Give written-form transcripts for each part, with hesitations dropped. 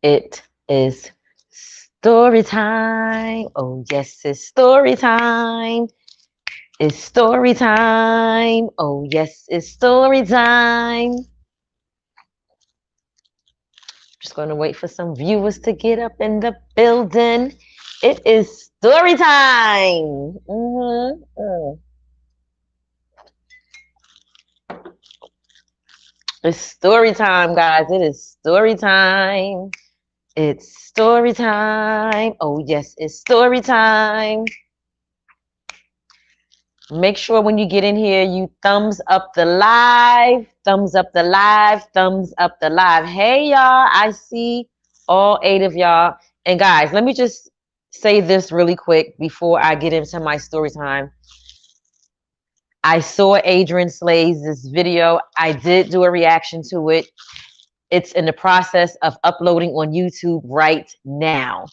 It is story time. Oh, yes, it's story time. It's story time. Oh, yes, it's story time. Just going to wait for some viewers to get up in the building. It is story time. It's story time, guys. It is story time. It's story time. Oh, yes, it's story time. Make sure when you get in here, you thumbs up the live, thumbs up the live, thumbs up the live. Hey, y'all, I see all 8 of y'all. And guys, let me just say this really quick before I get into my story time. I saw Adrian Slays' video. I did do a reaction to it. It's in the process of uploading on YouTube right now.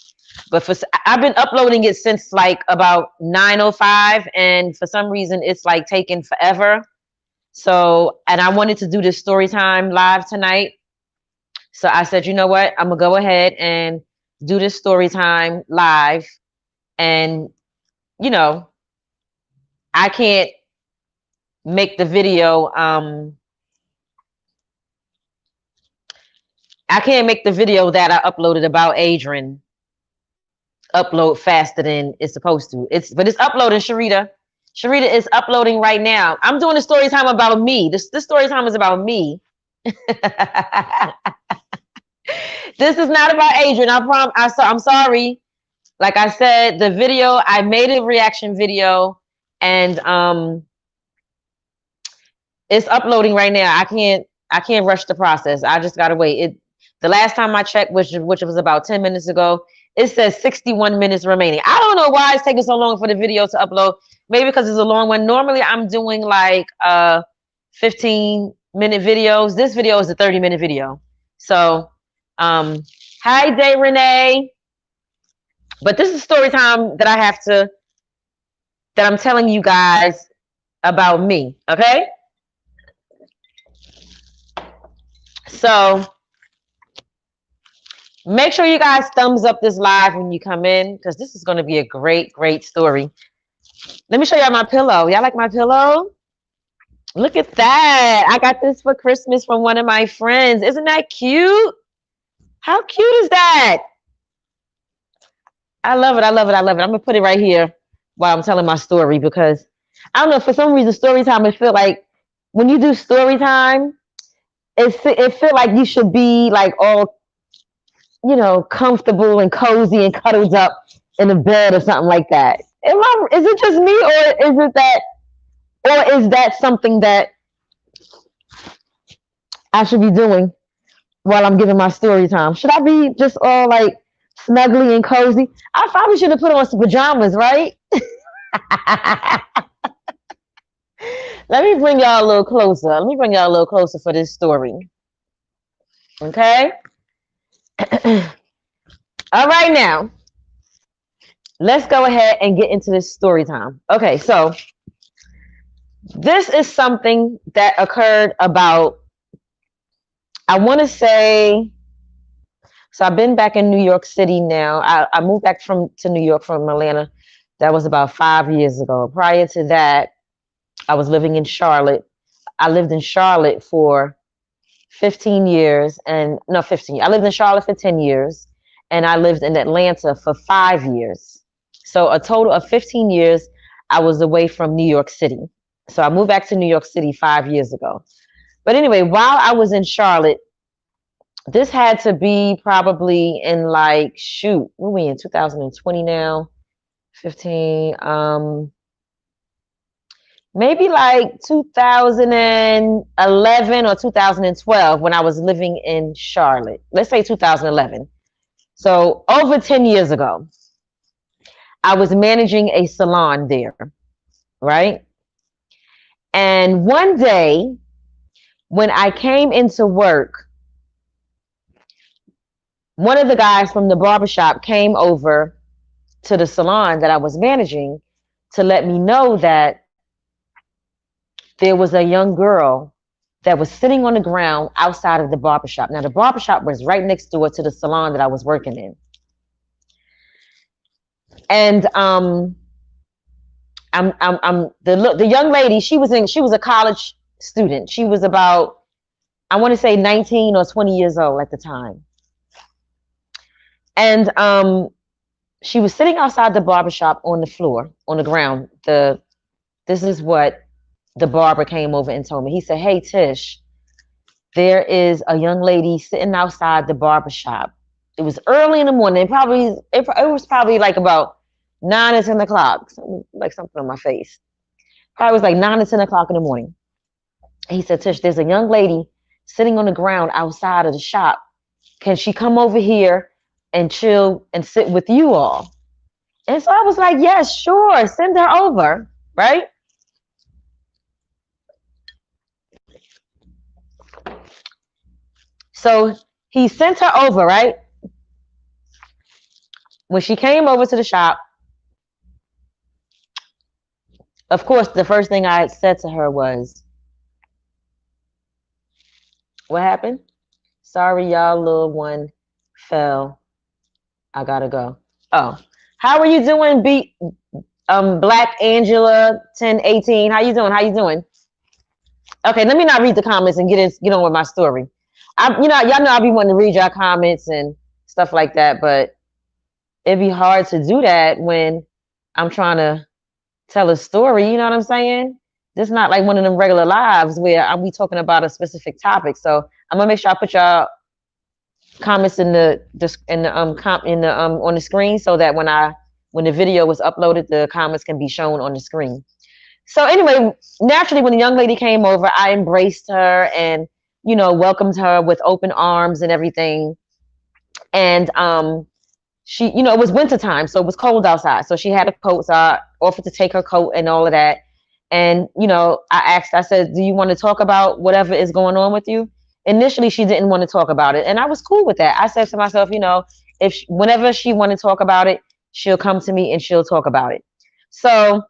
But I've been uploading it since like about 9:05, and for some reason it's like taking forever. So, and I wanted to do this story time live tonight. So I said, you know what? I'm gonna go ahead and do this story time live. And you know, I can't make the video that I uploaded about Adrian upload faster than it's supposed to. But it's uploading, Sharita. Sharita is uploading right now. I'm doing a story time about me. This story time is about me. This is not about Adrian. I'm sorry. Like I said, the video, I made a reaction video, and it's uploading right now. I can't rush the process. I just gotta wait. The last time I checked, which was about 10 minutes ago, it says 61 minutes remaining. I don't know why it's taking so long for the video to upload. Maybe because it's a long one. Normally I'm doing like 15-minute videos. This video is a 30-minute video. So hi Day Renee. But this is story time that I'm telling you guys about me. Okay? So make sure you guys thumbs up this live when you come in, because this is going to be a great, great story. Let me show y'all my pillow. Y'all like my pillow? Look at that. I got this for Christmas from one of my friends. Isn't that cute? How cute is that? I love it. I love it. I love it. I'm going to put it right here while I'm telling my story, because I don't know, for some reason, story time, it feel like when you do story time, it feel like you should be like all, comfortable and cozy and cuddled up in a bed or something like that. Is it just me, or is that something that I should be doing while I'm giving my story time? Should I be just all like snuggly and cozy? I probably should have put on some pajamas, right? Let me bring y'all a little closer. Let me bring y'all a little closer for this story. Okay? All right, now let's go ahead and get into this story time. Okay, so this is something that occurred about, I want to say, so I've been back in New York City now. I moved back to New York from Atlanta. That was about 5 years ago. Prior to that, I was living in Charlotte. I lived in Charlotte for 15 years, and no, 15. I lived in Charlotte for 10 years, and I lived in Atlanta for 5 years. So a total of 15 years I was away from New York City. So I moved back to New York City 5 years ago. But anyway, while I was in Charlotte, this had to be probably in like, shoot, what are we in 2020 now? 15, maybe like 2011 or 2012 when I was living in Charlotte. Let's say 2011. So over 10 years ago, I was managing a salon there, right? And one day when I came into work, one of the guys from the barbershop came over to the salon that I was managing to let me know that there was a young girl that was sitting on the ground outside of the barbershop. Now, the barbershop was right next door to the salon that I was working in. And the young lady, she was a college student. She was about, I want to say 19 or 20 years old at the time. And she was sitting outside the barbershop on the floor, on the ground. This is what the barber came over and told me. He said, "Hey, Tish, there is a young lady sitting outside the barbershop." It was early in the morning. It was probably like about 9 or 10 o'clock, like something on my face. Probably was like 9 or 10 o'clock in the morning. He said, "Tish, there's a young lady sitting on the ground outside of the shop. Can she come over here and chill and sit with you all?" And so I was like, "Yes, sure, send her over," right? So he sent her over, right? When she came over to the shop, of course, the first thing I said to her was, "What happened? Sorry, y'all, little one fell. I gotta go." Oh, how are you doing, Black Angela 1018? How you doing? How you doing? Okay, let me not read the comments and get on with my story. Y'all know I be wanting to read your comments and stuff like that, but it'd be hard to do that when I'm trying to tell a story. You know what I'm saying? This is not like one of them regular lives where I'll be talking about a specific topic. So I'm gonna make sure I put y'all comments on the screen so that when the video was uploaded, the comments can be shown on the screen. So anyway, naturally, when the young lady came over, I embraced her and, welcomed her with open arms and everything. And she, it was wintertime, so it was cold outside. So she had a coat, so I offered to take her coat and all of that. And, I said, "Do you want to talk about whatever is going on with you?" Initially, she didn't want to talk about it. And I was cool with that. I said to myself, whenever she want to talk about it, she'll come to me and she'll talk about it. So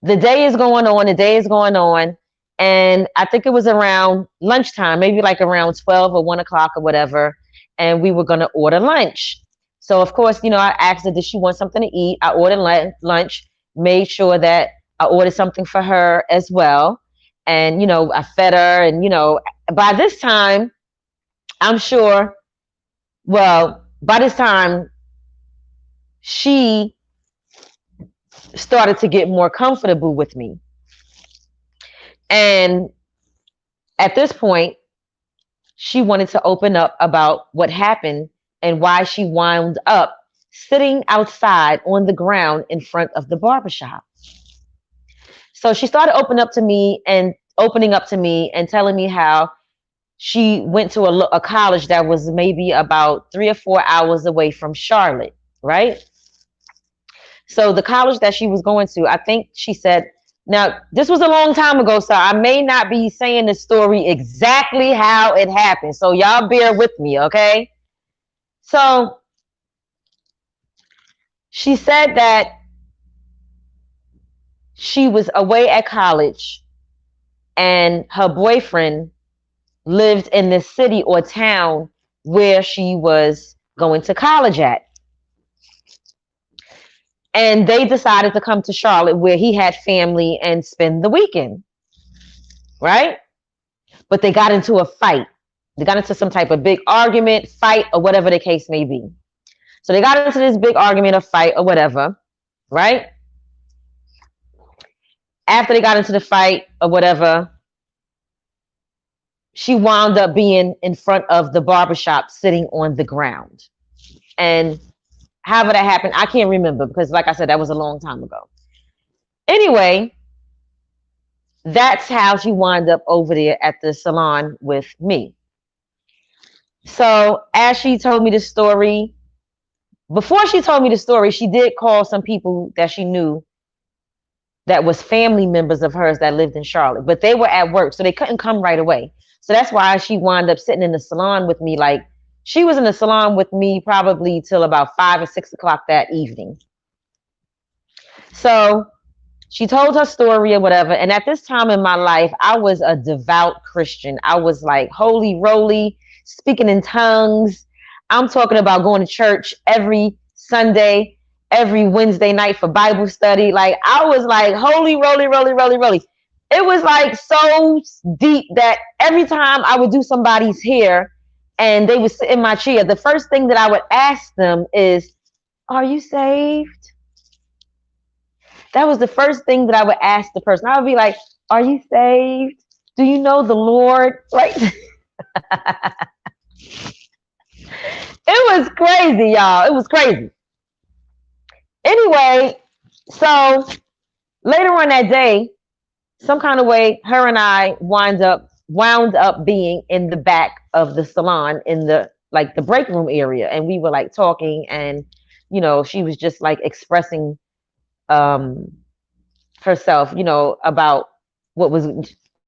the day is going on. And I think it was around lunchtime, maybe like around 12 or 1 o'clock or whatever. And we were going to order lunch. So, of course, I asked her, did she want something to eat? I ordered lunch, made sure that I ordered something for her as well. And, I fed her. And, by this time, I'm sure, well, by this time, she started to get more comfortable with me. And at this point, she wanted to open up about what happened and why she wound up sitting outside on the ground in front of the barbershop. So she started opening up to me and telling me how she went to a college that was maybe about 3 or 4 hours away from Charlotte, right? So the college that she was going to, I think she said, now this was a long time ago, so I may not be saying the story exactly how it happened. So y'all bear with me, okay? So she said that she was away at college and her boyfriend lived in the city or town where she was going to college at. And they decided to come to Charlotte where he had family and spend the weekend, right? But they got into a fight. They got into some type of big argument, fight, or whatever the case may be. So they got into this big argument or fight or whatever, right? After they got into the fight or whatever, she wound up being in front of the barbershop sitting on the ground. And however that happened, I can't remember because, like I said, that was a long time ago. Anyway, that's how she wound up over there at the salon with me. So as she told me the story, before she told me the story, she did call some people that she knew that was family members of hers that lived in Charlotte, but they were at work, so they couldn't come right away. So that's why she wound up sitting in the salon with me. Like, she was in the salon with me probably till about 5 or 6 o'clock that evening. So she told her story or whatever. And at this time in my life, I was a devout Christian. I was like holy roly, speaking in tongues. I'm talking about going to church every Sunday, every Wednesday night for Bible study. Like I was like holy roly, roly, roly, roly. It was like so deep that every time I would do somebody's hair and they would sit in my chair, the first thing that I would ask them is, "Are you saved?" That was the first thing that I would ask the person. I would be like, "Are you saved? Do you know the Lord?" Right? It was crazy, y'all. It was crazy. Anyway, so later on that day, some kind of way, her and I wound up being in the back of the salon in the like the break room area, and we were like talking, and she was just like expressing um herself, about what was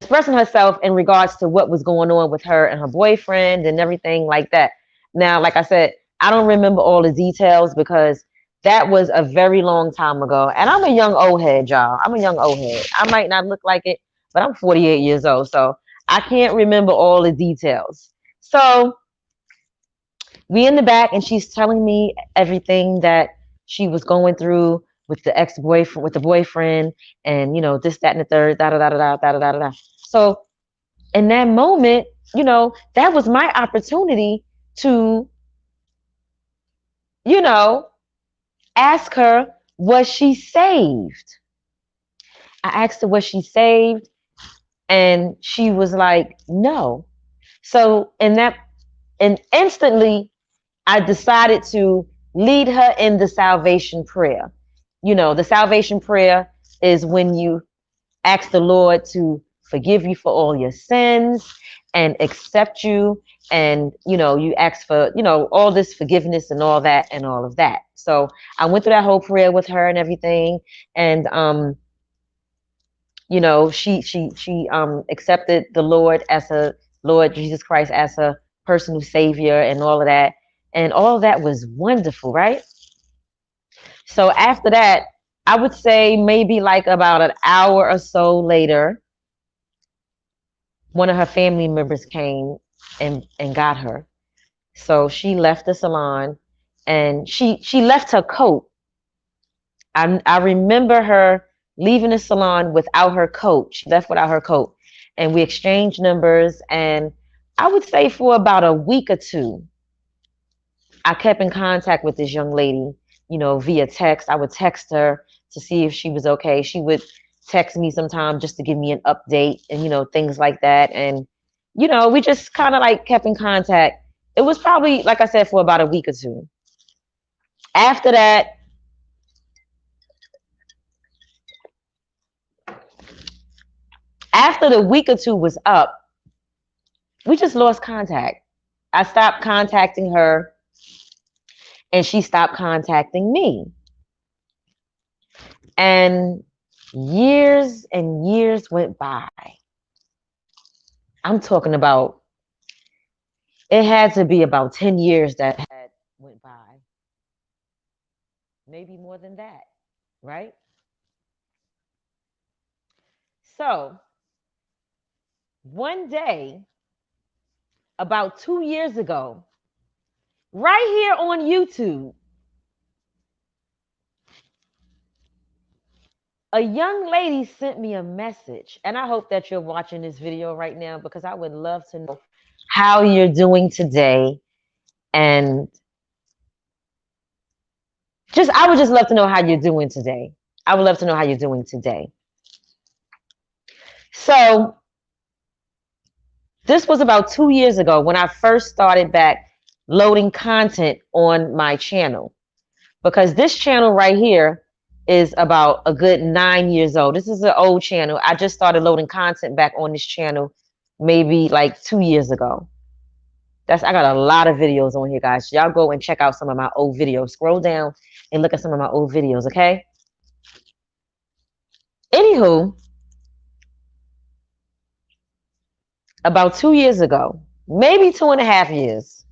expressing herself in regards to what was going on with her and her boyfriend and everything like that. Now, like I said, I don't remember all the details because that was a very long time ago. And I'm a young old head, y'all. I'm a young old head. I might not look like it, but I'm 48 years old. So I can't remember all the details. So we in the back and she's telling me everything that she was going through with the ex-boyfriend, with the boyfriend, and this, that, and the third, da da da da da da da da. So in that moment, that was my opportunity to, you know, ask her, was she saved? I asked her, was she saved? And she was like, no. So and instantly I decided to lead her in the salvation prayer. The salvation prayer is when you ask the Lord to forgive you for all your sins and accept you. And, you ask for, all this forgiveness and all that and all of that. So I went through that whole prayer with her and everything. And, she accepted the Lord as her Lord Jesus Christ as her personal savior and all of that. And all of that was wonderful, right? So after that, I would say maybe like about an hour or so later, one of her family members came and got her. So she left the salon and she left her coat. I remember her leaving the salon without her coat. She left without her coat. And we exchanged numbers. And I would say for about a week or two, I kept in contact with this young lady, via text. I would text her to see if she was okay. She would text me sometime just to give me an update and, things like that. And, we just kind of like kept in contact. It was probably, like I said, for about a week or two. After that, after the week or two was up, we just lost contact. I stopped contacting her and she stopped contacting me. And years and years went by. I'm talking about, it had to be about 10 years that had went by. Maybe more than that, right? So one day, about 2 years ago, right here on YouTube, a young lady sent me a message, and I hope that you're watching this video right now because I would love to know how you're doing today. And I would just love to know how you're doing today. I would love to know how you're doing today. So this was about 2 years ago when I first started back loading content on my channel, because this channel right here is about a good 9 years old. This is an old channel. I just started loading content back on this channel maybe like 2 years ago. I got a lot of videos on here, guys. Y'all go and check out some of my old videos. Scroll down and look at some of my old videos, okay? Anywho, about 2 years ago, maybe 2.5 years,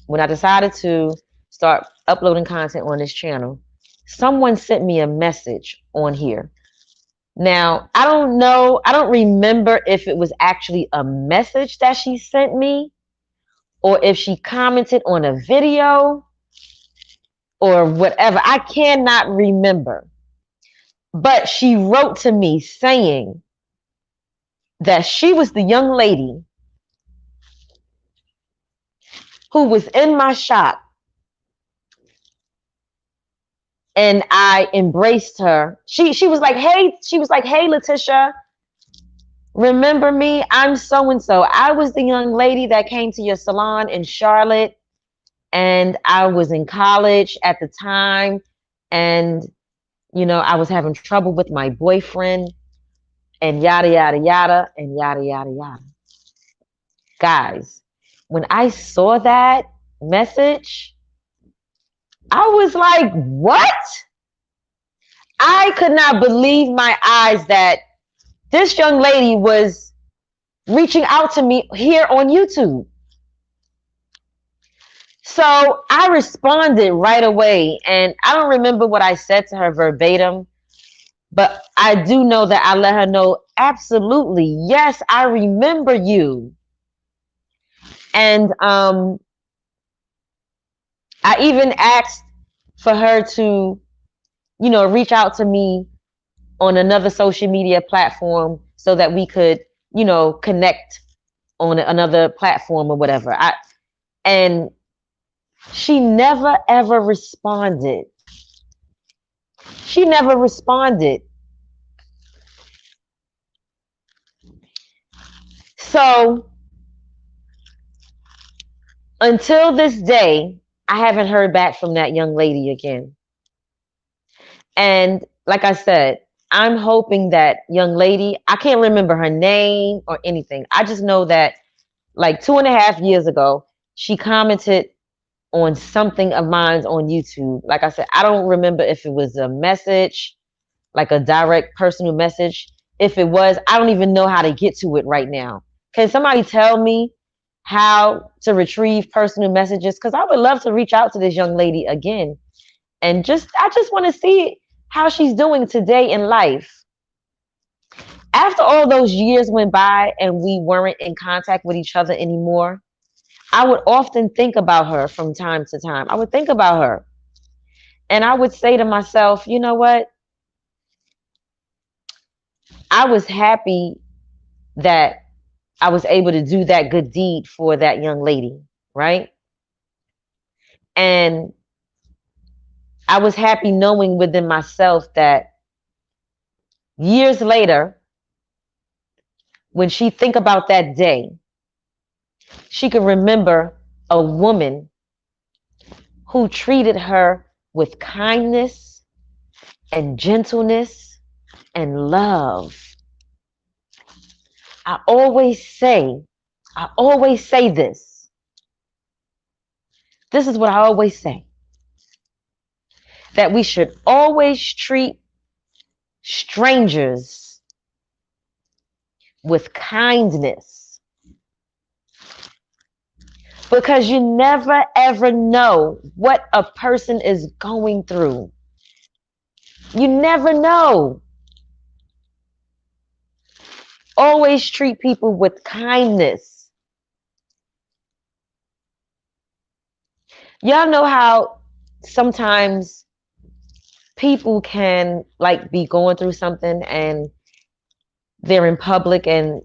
when I decided to start uploading content on this channel, someone sent me a message on here. Now, I don't know, I don't remember if it was actually a message that she sent me or if she commented on a video or whatever. I cannot remember. But she wrote to me saying that she was the young lady who was in my shop and I embraced her. She was like, "Hey, Letitia, remember me? I'm so and so. I was the young lady that came to your salon in Charlotte, and I was in college at the time, and I was having trouble with my boyfriend, and yada yada yada and yada yada yada." Guys, when I saw that message, I was like, "What?" I could not believe my eyes that this young lady was reaching out to me here on YouTube. So I responded right away, and I don't remember what I said to her verbatim, but I do know that I let her know, absolutely, yes, I remember you. And I even asked for her to, reach out to me on another social media platform so that we could, connect on another platform or whatever. And she never ever responded. She never responded. So until this day, I haven't heard back from that young lady again. And like I said, I'm hoping that young lady, I can't remember her name or anything. I just know that like 2.5 years ago, she commented on something of mine on YouTube. Like I said, I don't remember if it was a message, like a direct personal message. If it was, I don't even know how to get to it right now. Can somebody tell me how to retrieve personal messages? Because I would love to reach out to this young lady again. And I just want to see how she's doing today in life. After all those years went by and we weren't in contact with each other anymore, I would often think about her from time to time. I would think about her. And I would say to myself, you know what? I was happy that I was able to do that good deed for that young lady, right? And I was happy knowing within myself that years later, when she think about that day, she could remember a woman who treated her with kindness and gentleness and love. I always say this. This is what I always say. That we should always treat strangers with kindness. Because you never ever know what a person is going through. You never know. Always treat people with kindness. Y'all know how sometimes people can like be going through something and they're in public and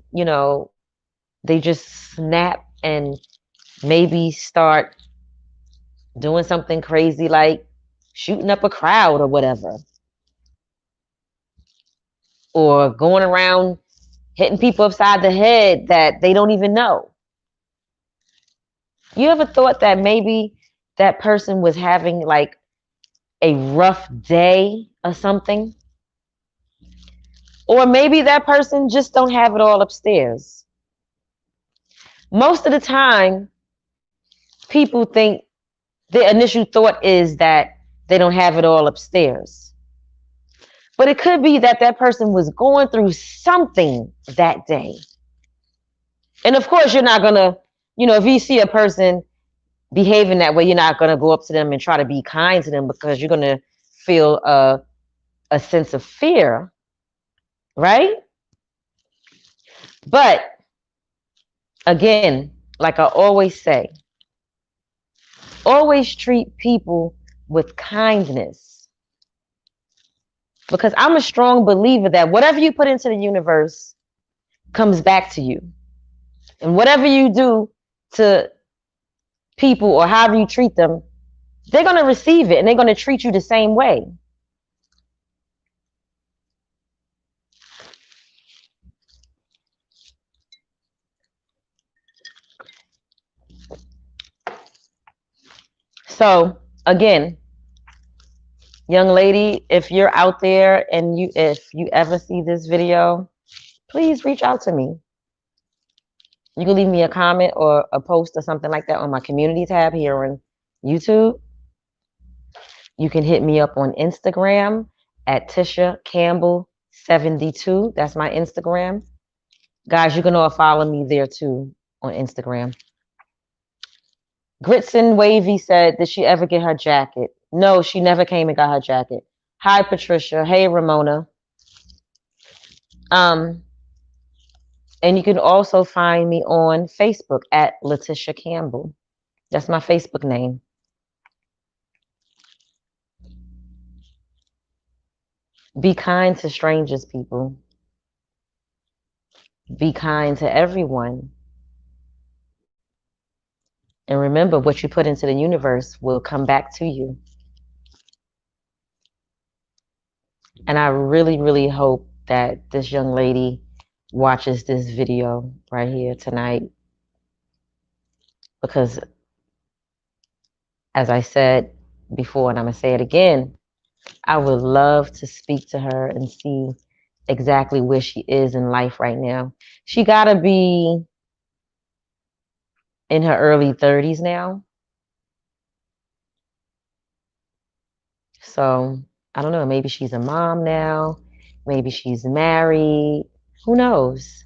they just snap and maybe start doing something crazy like shooting up a crowd or whatever, or going around hitting people upside the head that they don't even know. You ever thought that maybe that person was having like a rough day or something? Or maybe that person just don't have it all upstairs. Most of the time, people think the initial thought is that they don't have it all upstairs. But it could be that that person was going through something that day. And of course, you're not going to, if you see a person behaving that way, you're not going to go up to them and try to be kind to them because you're going to feel a sense of fear. right? But again, like I always say, always treat people with kindness, because I'm a strong believer that whatever you put into the universe comes back to you. And whatever you do to people or however you treat them, they're going to receive it and they're going to treat you the same way. So, again, young lady, if you're out there and if you ever see this video, please reach out to me. You can leave me a comment or a post or something like that on my community tab here on YouTube. You can hit me up on Instagram at Tisha Campbell 72. That's my Instagram. Guys, you can all follow me there too on Instagram. Gritson Wavy said, did she ever get her jacket? No, she never came and got her jacket. Hi, Patricia. Hey, Ramona. And you can also find me on Facebook at Letitia Campbell. That's my Facebook name. Be kind to strangers, people. Be kind to everyone. And remember, what you put into the universe will come back to you. And I really, really hope that this young lady watches this video right here tonight. Because, as I said before, and I'm going to say it again, I would love to speak to her and see exactly where she is in life right now. She got to be in her early 30s now. So I don't know, maybe she's a mom now, maybe she's married, who knows?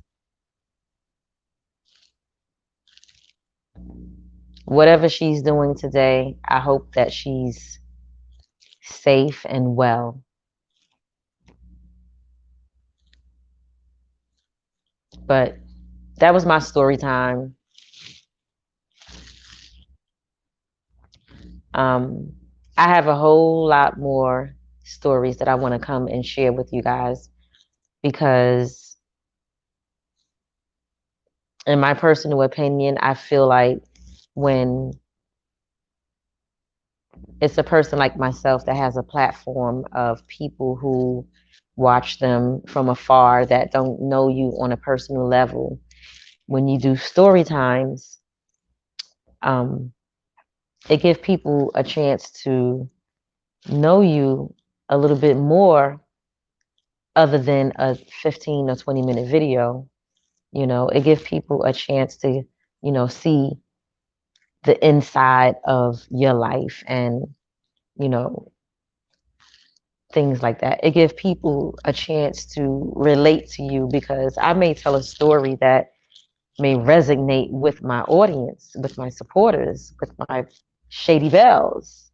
Whatever she's doing today, I hope that she's safe and well. But that was my story time. I have a whole lot more stories that I want to come and share with you guys, because in my personal opinion, I feel like when it's a person like myself that has a platform of people who watch them from afar that don't know you on a personal level, when you do story times, it gives people a chance to know you a little bit more other than a 15 or 20-minute video. You know, it gives people a chance to, you know, see the inside of your life and, you know, things like that. It gives people a chance to relate to you, because I may tell a story that may resonate with my audience, with my supporters, with my Shady Bells.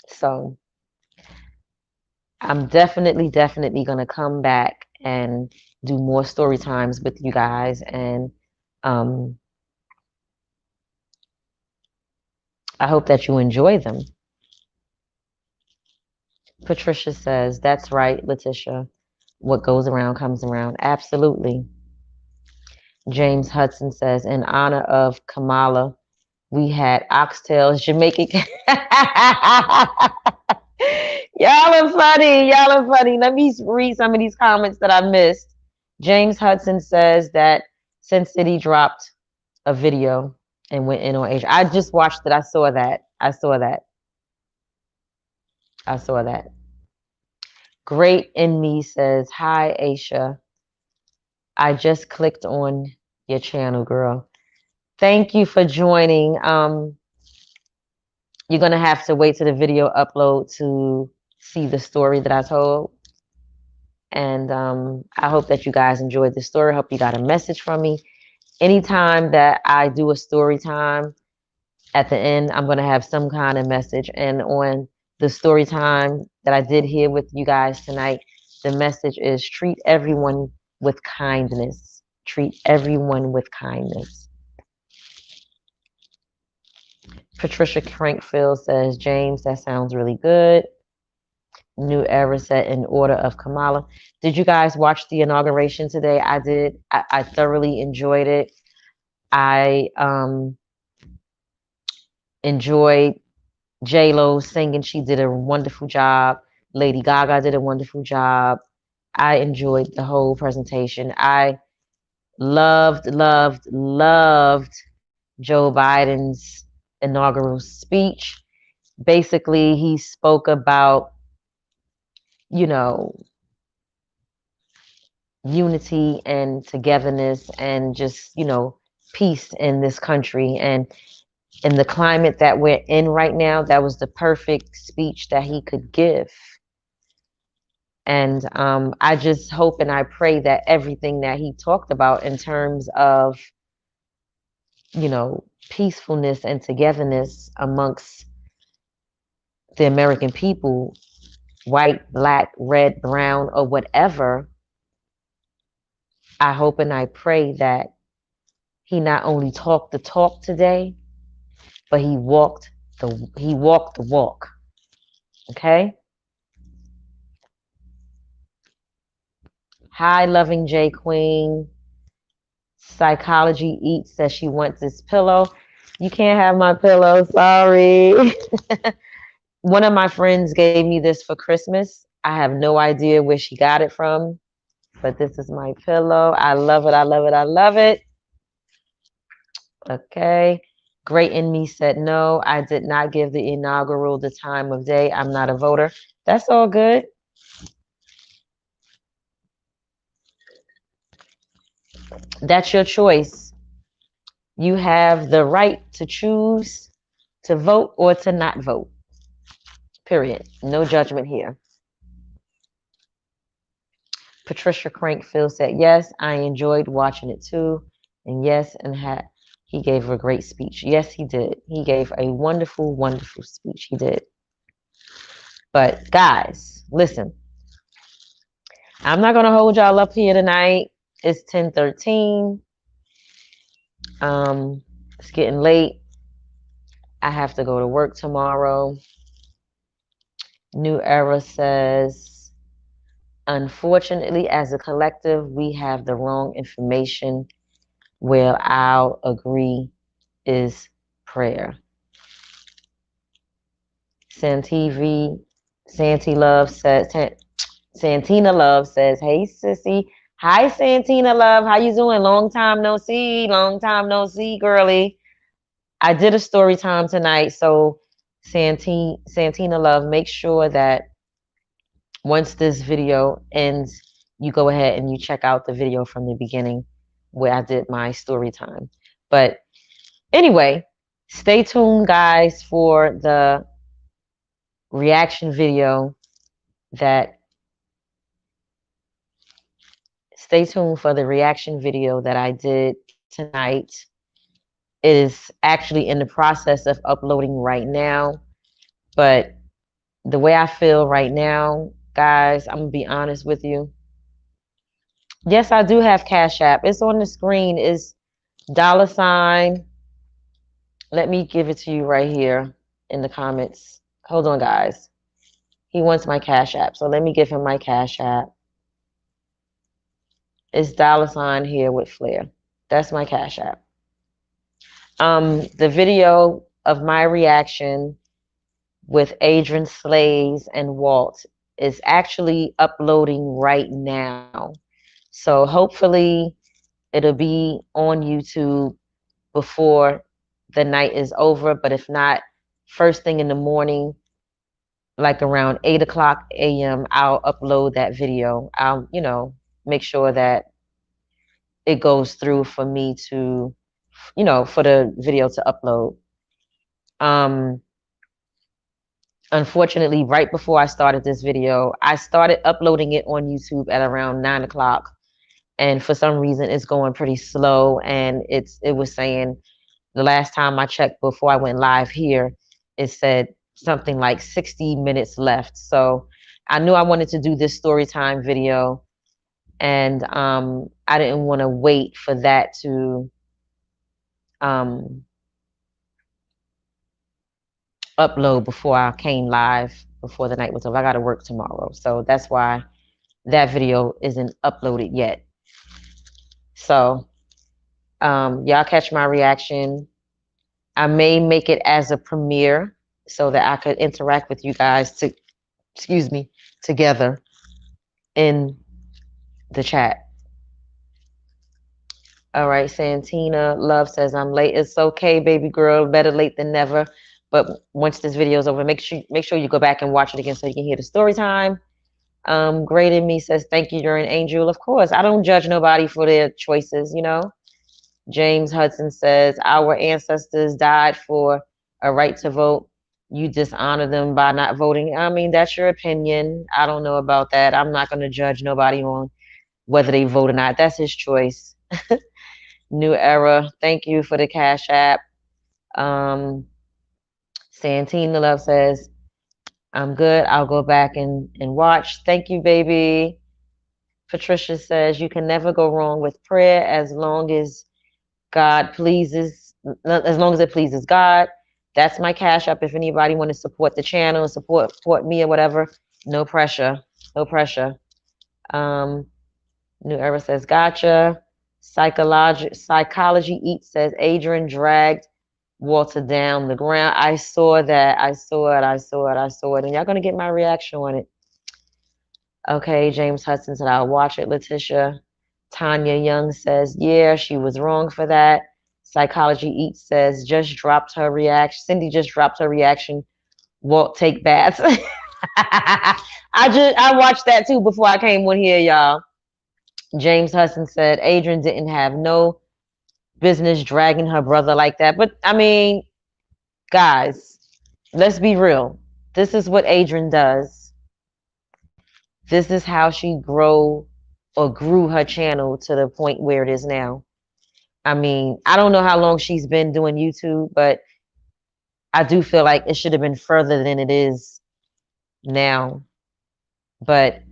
So I'm definitely going to come back and do more story times with you guys. And I hope that you enjoy them. Patricia says, that's right, Letitia. What goes around comes around. Absolutely. James Hudson says, in honor of Kamala, we had oxtails, Jamaican. Y'all are funny. Y'all are funny. Let me read some of these comments that I missed. James Hudson says that Sin City dropped a video and went in on Asia. I just watched it. I saw that. I saw that. I saw that. Great in Me says, hi, Aisha. I just clicked on your channel, girl. Thank you for joining. You're going to have to wait till the video upload to see the story that I told. And I hope that you guys enjoyed the story. I hope you got a message from me. Anytime that I do a story time, at the end, I'm going to have some kind of message. And on the story time that I did here with you guys tonight, The message is treat everyone with kindness. Treat everyone with kindness. Patricia Crankfield says, James, that sounds really good. New era set in order of Kamala. Did you guys watch the inauguration today? I did. I thoroughly enjoyed it. I enjoyed J-Lo singing. She did a wonderful job. Lady Gaga did a wonderful job. I enjoyed the whole presentation. I loved Joe Biden's inaugural speech. Basically, he spoke about, you know, unity and togetherness and just, peace in this country. And in the climate that we're in right now, that was the perfect speech that he could give. And I just hope and I pray that everything that he talked about in terms of, peacefulness and togetherness amongst the American people, white, black, red, brown, or whatever, I hope and I pray that he not only talked the talk today, but he walked the walk. Okay? Hi, loving J Queen. Psychology Eats says she wants this pillow. You can't have my pillow, sorry. One of my friends gave me this for Christmas. I have no idea where she got it from, but this is my pillow. I love it. I love it. I love it. Okay. Great in Me said, no, I did not give the inaugural the time of day. I'm not a voter. That's all good. That's your choice. You have the right to choose to vote or to not vote. Period. No judgment here. Patricia Crankfield said, yes, I enjoyed watching it too. And yes, he gave a great speech. Yes, he did. He gave a wonderful, wonderful speech. He did. But guys, listen, I'm not going to hold y'all up here tonight. It's 10:13. It's getting late. I have to go to work tomorrow. New Era says, unfortunately, as a collective, we have the wrong information. Well, I'll agree is prayer. Santina Love says, hey sissy. Hi Santina Love, how you doing? Long time no see, girly. I did a story time tonight, so Santina Love, make sure that once this video ends, you go ahead and you check out the video from the beginning where I did my story time. But anyway, stay tuned, guys, for the reaction video that I did tonight. It is actually in the process of uploading right now. But the way I feel right now, guys, I'm going to be honest with you. Yes, I do have Cash App. It's on the screen. It's $. Let me give it to you right here in the comments. Hold on, guys. He wants my Cash App. So let me give him my Cash App. It's $, here with Flair. That's my Cash App. The video of my reaction with Adrian Slays and Walt is actually uploading right now. So hopefully it'll be on YouTube before the night is over. But if not, first thing in the morning, like around 8:00 a.m., I'll upload that video. I'll, make sure that it goes through for me to, for the video to upload. Unfortunately, right before I started this video, I started uploading it on YouTube at around 9:00. And for some reason, it's going pretty slow. And it was saying, the last time I checked before I went live here, it said something like 60 minutes left. So I knew I wanted to do this story time video, and I didn't want to wait for that to upload before I came live before the night was over. I got to work tomorrow, so that's why that video isn't uploaded yet. So y'all catch my reaction. I may make it as a premiere so that I could interact with you guys together in the chat. All right, Santina Love says I'm late. It's okay, baby girl. Better late than never. But once this video is over, make sure you go back and watch it again so you can hear the story time. Great in Me says thank you, you're an angel. Of course, I don't judge nobody for their choices, you know. James Hudson says our ancestors died for a right to vote. You dishonor them by not voting. I mean, that's your opinion. I don't know about that. I'm not going to judge nobody on whether they vote or not. That's his choice. New Era, thank you for the Cash App. Santina Love says, I'm good. I'll go back and watch. Thank you, baby. Patricia says, you can never go wrong with prayer as long as it pleases God. That's my Cash App. If anybody want to support the channel, support me or whatever, no pressure. No pressure. New Era says, gotcha. Psychology Eats says, Adrian dragged Walter down the ground. I saw that. I saw it. And y'all going to get my reaction on it. Okay, James Hudson said, I'll watch it. Letitia. Tanya Young says, yeah, she was wrong for that. Psychology Eats says, just dropped her reaction. Cindy just dropped her reaction. Walt take baths. I watched that too before I came on here, y'all. James Hudson said, Adrian didn't have no business dragging her brother like that. But I mean, guys, let's be real. This is what Adrian does. This is how she grew her channel to the point where it is now. I mean, I don't know how long she's been doing YouTube, but I do feel like it should have been further than it is now. But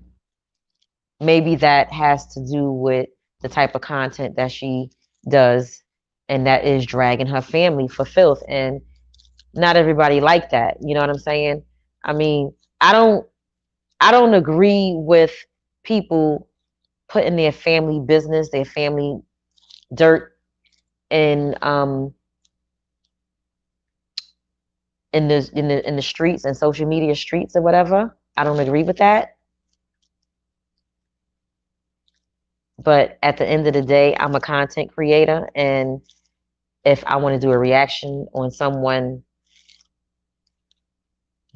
maybe that has to do with the type of content that she does, and that is dragging her family for filth. And not everybody like that. You know what I'm saying? I mean, I don't agree with people putting their family business, their family dirt in the streets and social media streets or whatever. I don't agree with that. But at the end of the day, I'm a content creator, and if I want to do a reaction on someone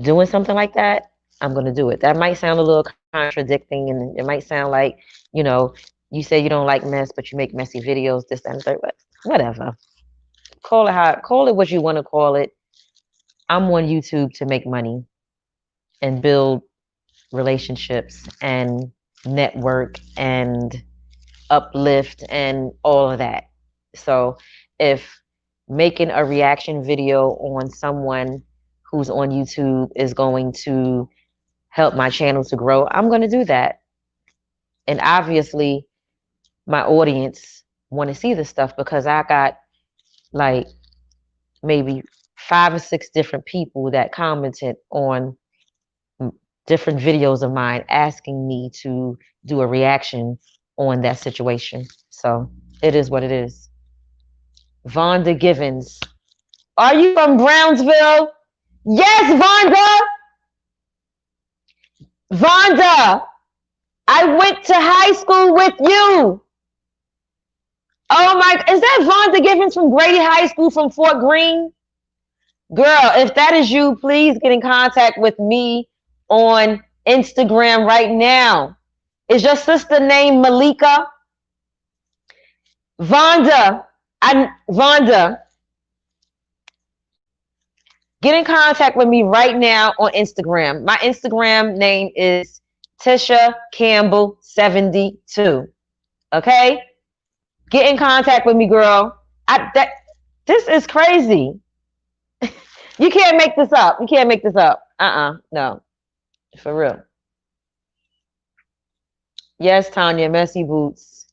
doing something like that, I'm going to do it. That might sound a little contradicting, and it might sound like, you know, you say you don't like mess, but you make messy videos, this, that, and third. Whatever. Call it what you want to call it. I'm on YouTube to make money and build relationships and network and uplift and all of that. So if making a reaction video on someone who's on YouTube is going to help my channel to grow, I'm going to do that. And obviously my audience want to see this stuff, because I got like maybe 5 or 6 different people that commented on different videos of mine asking me to do a reaction on that situation. So it is what it is. Vonda Givens. Are you from Brownsville? Yes, Vonda. Vonda, I went to high school with you. Oh my, is that Vonda Givens from Grady High School from Fort Greene? Girl, if that is you, please get in contact with me on Instagram right now. Is your sister named Malika? Vonda, get in contact with me right now on Instagram. My Instagram name is Tisha Campbell 72. Okay? Get in contact with me, girl. This is crazy. You can't make this up. You can't make this up. No. For real. Yes, Tanya, messy boots.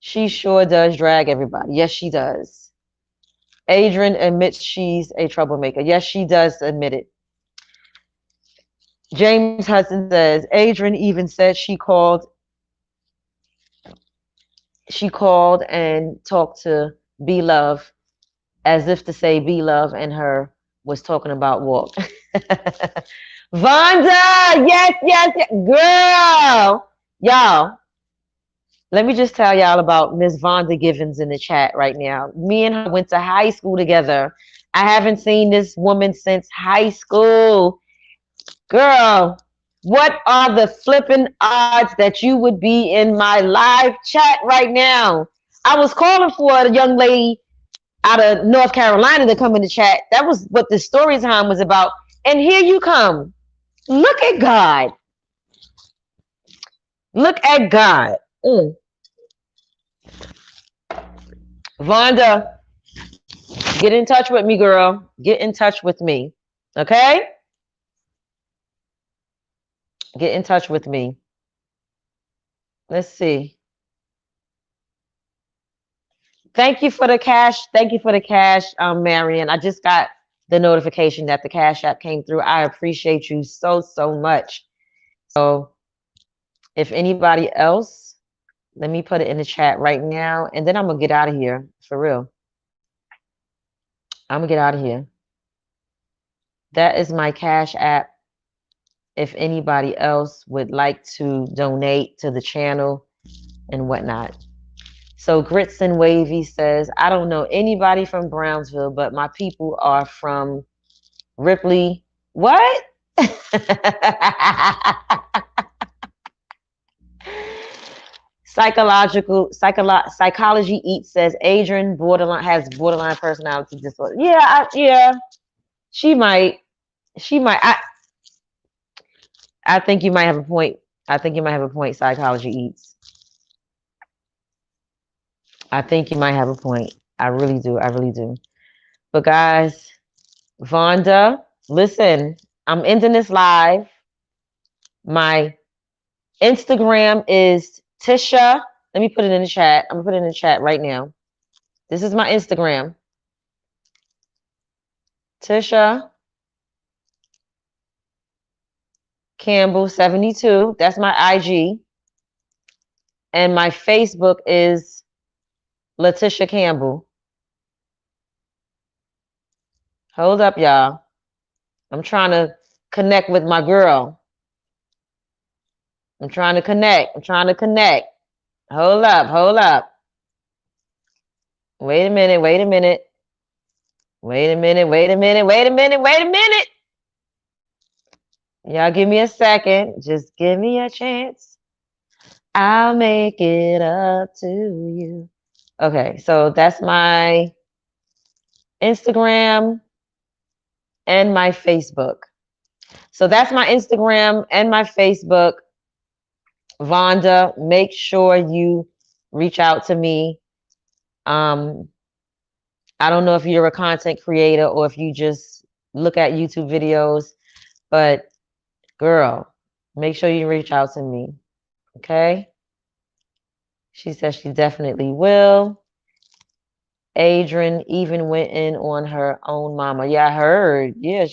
She sure does drag everybody. Yes, she does. Adrian admits she's a troublemaker. Yes, she does admit it. James Hudson says Adrian even said she called and talked to B Love as if to say B Love and her was talking about walk. Vonda, yes, yes, yes, girl. Y'all, let me just tell y'all about Miss Vonda Givens in the chat right now. Me and her went to high school together. I haven't seen this woman since high school. Girl, what are the flipping odds that you would be in my live chat right now? I was calling for a young lady out of North Carolina to come in the chat. That was what the story time was about. And here you come. Look at God. Look at God. Vonda, get in touch with me, girl. Get in touch with me. Okay? Get in touch with me. Let's see. Thank you for the cash. Thank you for the cash, Marion. I just got the notification that the cash app came through. I appreciate you so, so much. So if anybody else, let me put it in the chat right now. And then I'm going to get out of here. For real. I'm going to get out of here. That is my cash app. If anybody else would like to donate to the channel and whatnot. So Grits and Wavy says, I don't know anybody from Brownsville, but my people are from Ripley. What? Psychology Eats says Adrian has borderline personality disorder. Yeah, she might. I think you might have a point. I think you might have a point. Psychology Eats. I think you might have a point. I really do. I really do. But guys, Vonda, listen, I'm ending this live. My Instagram is Tisha. Let me put it in the chat. I'm gonna put it in the chat right now. This is my Instagram. Tisha Campbell 72. That's my IG. And my Facebook is Letitia Campbell. Hold up, y'all. I'm trying to connect with my girl. I'm trying to connect. Hold up. Wait a minute. Y'all give me a second. Just give me a chance. I'll make it up to you. Okay, so that's my Instagram and my Facebook. So that's my Instagram and my Facebook. Vonda, make sure you reach out to me. I don't know if you're a content creator or if you just look at YouTube videos, but girl, make sure you reach out to me. Okay? She says she definitely will. Adrian even went in on her own mama. Yeah, I heard. Yeah,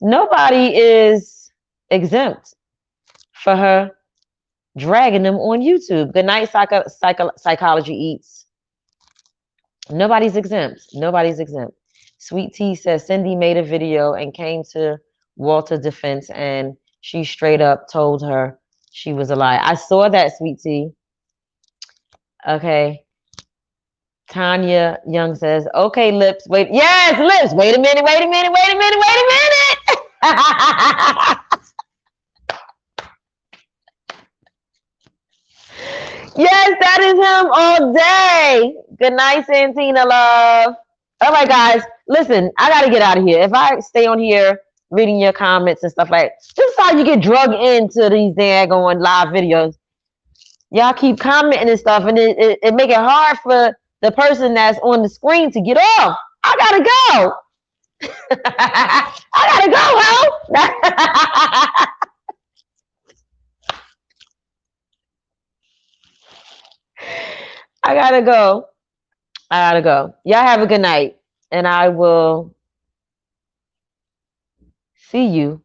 nobody is exempt for her dragging them on YouTube. Good night, Psychology Eats. Nobody's exempt. Sweet Tea says Cindy made a video and came to Walter's defense and she straight up told her she was a liar. I saw that, Sweet Tea. Okay. Tanya Young says, okay, Lips, wait. Yes, Lips. Wait a minute. Yes, that is him all day. Good night, Santina, love. All right, guys. Listen, I got to get out of here. If I stay on here reading your comments and stuff like that, this is how you get drugged into these daggone live videos. Y'all keep commenting and stuff, and it make it hard for the person that's on the screen to get off. I gotta go. I gotta go, ho. I gotta go. I gotta go. Y'all have a good night. And I will see you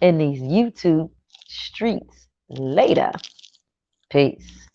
in these YouTube streets later. Peace.